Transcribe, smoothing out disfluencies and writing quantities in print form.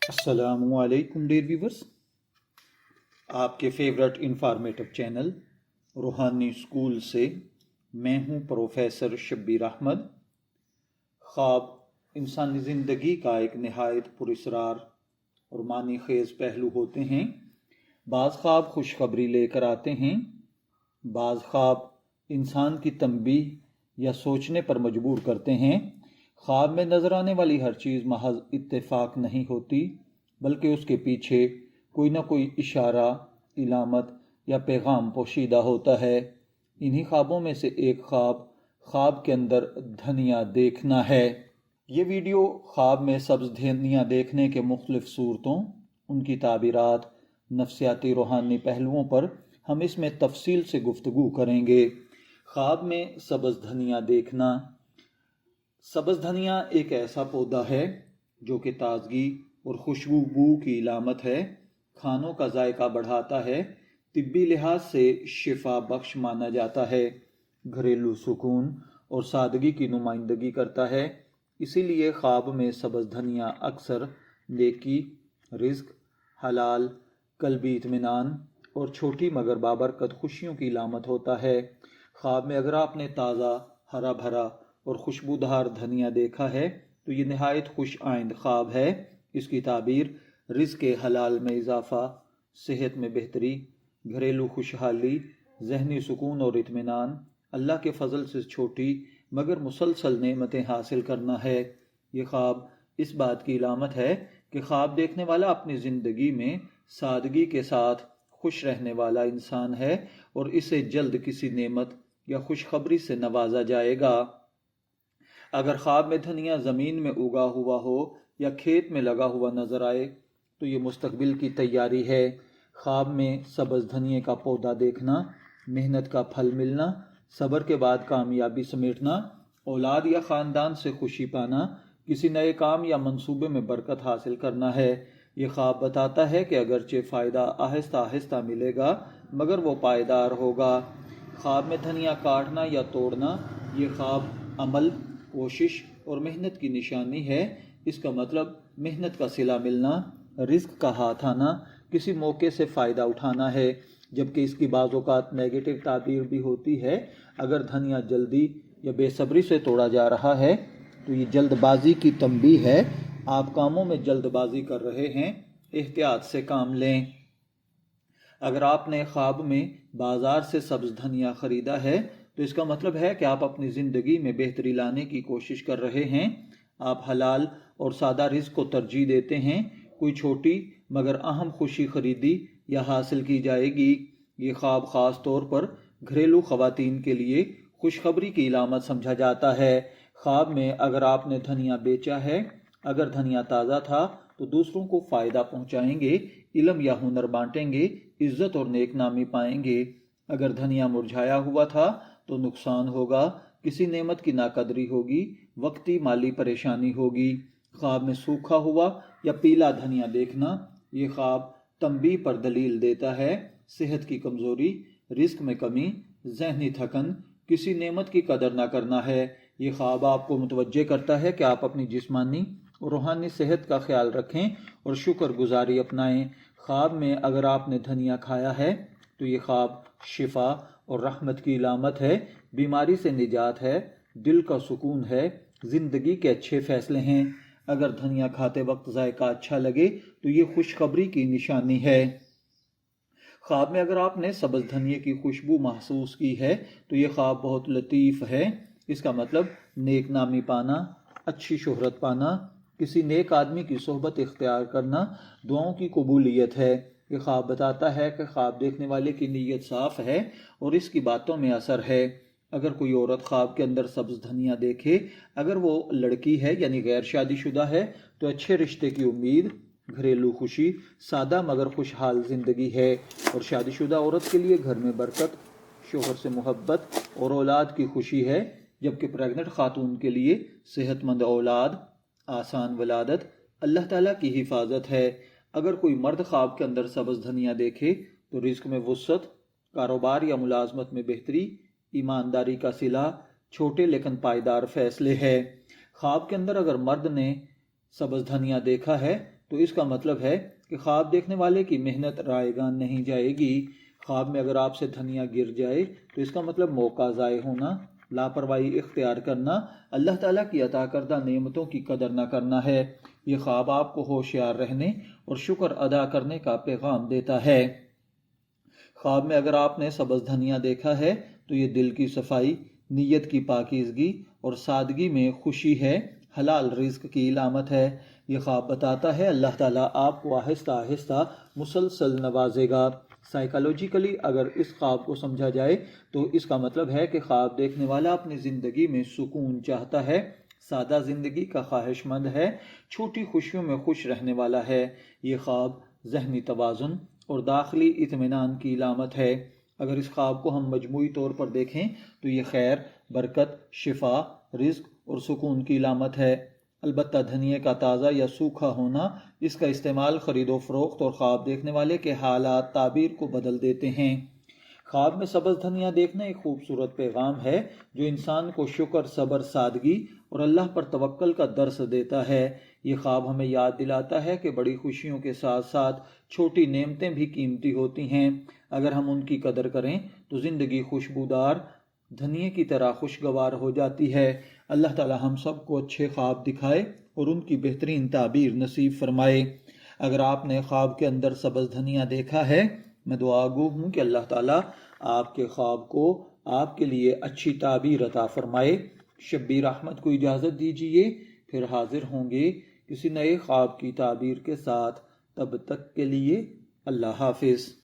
السلام علیکم dear viewers, آپ کے فیورٹ انفارمیٹو چینل روحانی اسکول سے میں ہوں پروفیسر شبیر احمد۔ خواب انسانی زندگی کا ایک نہایت پراسرار اور معنی خیز پہلو ہوتے ہیں۔ بعض خواب خوشخبری لے کر آتے ہیں، بعض خواب انسان کی تنبیہ یا سوچنے پر مجبور کرتے ہیں۔ خواب میں نظر آنے والی ہر چیز محض اتفاق نہیں ہوتی، بلکہ اس کے پیچھے کوئی نہ کوئی اشارہ، علامت یا پیغام پوشیدہ ہوتا ہے۔ انہی خوابوں میں سے ایک خواب کے اندر دھنیا دیکھنا ہے۔ یہ ویڈیو خواب میں سبز دھنیا دیکھنے کے مختلف صورتوں، ان کی تعبیرات، نفسیاتی روحانی پہلوؤں پر ہم اس میں تفصیل سے گفتگو کریں گے۔ خواب میں سبز دھنیا دیکھنا۔ سبز دھنیا ایک ایسا پودا ہے جو کہ تازگی اور خوشبو کی علامت ہے، کھانوں کا ذائقہ بڑھاتا ہے، طبی لحاظ سے شفا بخش مانا جاتا ہے، گھریلو سکون اور سادگی کی نمائندگی کرتا ہے۔ اسی لیے خواب میں سبز دھنیا اکثر نیکی، رزق، حلال، قلبی اطمینان اور چھوٹی مگر بابرکت خوشیوں کی علامت ہوتا ہے۔ خواب میں اگر آپ نے تازہ، ہرا بھرا اور خوشبودار دھنیا دیکھا ہے تو یہ نہایت خوش آئند خواب ہے۔ اس کی تعبیر رزق حلال میں اضافہ، صحت میں بہتری، گھریلو خوشحالی، ذہنی سکون اور اطمینان، اللہ کے فضل سے چھوٹی مگر مسلسل نعمتیں حاصل کرنا ہے۔ یہ خواب اس بات کی علامت ہے کہ خواب دیکھنے والا اپنی زندگی میں سادگی کے ساتھ خوش رہنے والا انسان ہے اور اسے جلد کسی نعمت یا خوشخبری سے نوازا جائے گا۔ اگر خواب میں دھنیا زمین میں اگا ہوا ہو یا کھیت میں لگا ہوا نظر آئے تو یہ مستقبل کی تیاری ہے۔ خواب میں سبز دھنیے کا پودا دیکھنا، محنت کا پھل ملنا، صبر کے بعد کامیابی سمیٹنا، اولاد یا خاندان سے خوشی پانا، کسی نئے کام یا منصوبے میں برکت حاصل کرنا ہے۔ یہ خواب بتاتا ہے کہ اگرچہ فائدہ آہستہ آہستہ ملے گا مگر وہ پائیدار ہوگا۔ خواب میں دھنیا کاٹنا یا توڑنا، یہ خواب عمل، کوشش اور محنت کی نشانی ہے۔ اس کا مطلب محنت کا صلہ ملنا، رزق کا ہاتھ آنا، کسی موقع سے فائدہ اٹھانا ہے، جبکہ اس کی بعض اوقات نیگیٹو تعبیر بھی ہوتی ہے۔ اگر دھنیا جلدی یا بے صبری سے توڑا جا رہا ہے تو یہ جلد بازی کی تنبیہ ہے، آپ کاموں میں جلد بازی کر رہے ہیں، احتیاط سے کام لیں۔ اگر آپ نے خواب میں بازار سے سبز دھنیا خریدا ہے تو اس کا مطلب ہے کہ آپ اپنی زندگی میں بہتری لانے کی کوشش کر رہے ہیں، آپ حلال اور سادہ رزق کو ترجیح دیتے ہیں، کوئی چھوٹی مگر اہم خوشی خریدی یا حاصل کی جائے گی۔ یہ خواب خاص طور پر گھریلو خواتین کے لیے خوشخبری کی علامت سمجھا جاتا ہے۔ خواب میں اگر آپ نے دھنیا بیچا ہے، اگر دھنیا تازہ تھا تو دوسروں کو فائدہ پہنچائیں گے، علم یا ہنر بانٹیں گے، عزت اور نیک نامی پائیں گے۔ اگر دھنیا مرجھایا ہوا تھا تو نقصان ہوگا، کسی نعمت کی ناقدری ہوگی، وقتی مالی پریشانی ہوگی۔ خواب میں سوکھا ہوا یا پیلا دھنیا دیکھنا، یہ خواب تنبیہ پر دلیل دیتا ہے، صحت کی کمزوری، رزق میں کمی، ذہنی تھکن، کسی نعمت کی قدر نہ کرنا ہے۔ یہ خواب آپ کو متوجہ کرتا ہے کہ آپ اپنی جسمانی اور روحانی صحت کا خیال رکھیں اور شکر گزاری اپنائیں۔ خواب میں اگر آپ نے دھنیا کھایا ہے تو یہ خواب شفا اور رحمت کی علامت ہے، بیماری سے نجات ہے، دل کا سکون ہے، زندگی کے اچھے فیصلے ہیں۔ اگر دھنیا کھاتے وقت ذائقہ اچھا لگے تو یہ خوشخبری کی نشانی ہے۔ خواب میں اگر آپ نے سبز دھنیے کی خوشبو محسوس کی ہے تو یہ خواب بہت لطیف ہے، اس کا مطلب نیک نامی پانا، اچھی شہرت پانا، کسی نیک آدمی کی صحبت اختیار کرنا، دعاؤں کی قبولیت ہے۔ یہ خواب بتاتا ہے کہ خواب دیکھنے والے کی نیت صاف ہے اور اس کی باتوں میں اثر ہے۔ اگر کوئی عورت خواب کے اندر سبز دھنیا دیکھے، اگر وہ لڑکی ہے یعنی غیر شادی شدہ ہے تو اچھے رشتے کی امید، گھریلو خوشی، سادہ مگر خوشحال زندگی ہے، اور شادی شدہ عورت کے لیے گھر میں برکت، شوہر سے محبت اور اولاد کی خوشی ہے، جبکہ پریگننٹ خاتون کے لیے صحت مند اولاد، آسان ولادت، اللہ تعالیٰ کی حفاظت ہے۔ اگر کوئی مرد خواب کے اندر سبز دھنیا دیکھے تو رزق میں وسعت، کاروبار یا ملازمت میں بہتری، ایمانداری کا صلہ، چھوٹے لیکن پائیدار فیصلے ہے۔ خواب کے اندر اگر مرد نے سبز دھنیا دیکھا ہے تو اس کا مطلب ہے کہ خواب دیکھنے والے کی محنت رائے گان نہیں جائے گی۔ خواب میں اگر آپ سے دھنیا گر جائے تو اس کا مطلب موقع ضائع ہونا، لاپرواہی اختیار کرنا، اللہ تعالیٰ کی عطا کردہ نعمتوں کی قدر نہ کرنا ہے۔ یہ خواب آپ کو ہوشیار رہنے اور شکر ادا کرنے کا پیغام دیتا ہے۔ خواب میں اگر آپ نے سبز دھنیا دیکھا ہے تو یہ دل کی صفائی، نیت کی پاکیزگی اور سادگی میں خوشی ہے، حلال رزق کی علامت ہے۔ یہ خواب بتاتا ہے اللہ تعالیٰ آپ کو آہستہ آہستہ مسلسل نوازے گا۔ سائیکالوجیکلی اگر اس خواب کو سمجھا جائے تو اس کا مطلب ہے کہ خواب دیکھنے والا اپنی زندگی میں سکون چاہتا ہے، سادہ زندگی کا خواہش مند ہے، چھوٹی خوشیوں میں خوش رہنے والا ہے۔ یہ خواب ذہنی توازن اور داخلی اطمینان کی علامت ہے۔ اگر اس خواب کو ہم مجموعی طور پر دیکھیں تو یہ خیر، برکت، شفا، رزق اور سکون کی علامت ہے۔ البتہ دھنیے کا تازہ یا سوکھا ہونا، اس کا استعمال خرید و فروخت اور خواب دیکھنے والے کے حالات تعبیر کو بدل دیتے ہیں۔ خواب میں سبز دھنیا دیکھنا ایک خوبصورت پیغام ہے جو انسان کو شکر، صبر، سادگی اور اللہ پر توکل کا درس دیتا ہے۔ یہ خواب ہمیں یاد دلاتا ہے کہ بڑی خوشیوں کے ساتھ ساتھ چھوٹی نعمتیں بھی قیمتی ہوتی ہیں۔ اگر ہم ان کی قدر کریں تو زندگی خوشبودار دھنیے کی طرح خوشگوار ہو جاتی ہے۔ اللہ تعالی ہم سب کو اچھے خواب دکھائے اور ان کی بہترین تعبیر نصیب فرمائے۔ اگر آپ نے خواب کے اندر سبز دھنیا دیکھا ہے، میں دعا گو ہوں کہ اللہ تعالیٰ آپ کے خواب کو آپ کے لیے اچھی تعبیر عطا فرمائے۔ شبیر احمد کو اجازت دیجیے، پھر حاضر ہوں گے کسی نئے خواب کی تعبیر کے ساتھ۔ تب تک کے لیے اللہ حافظ۔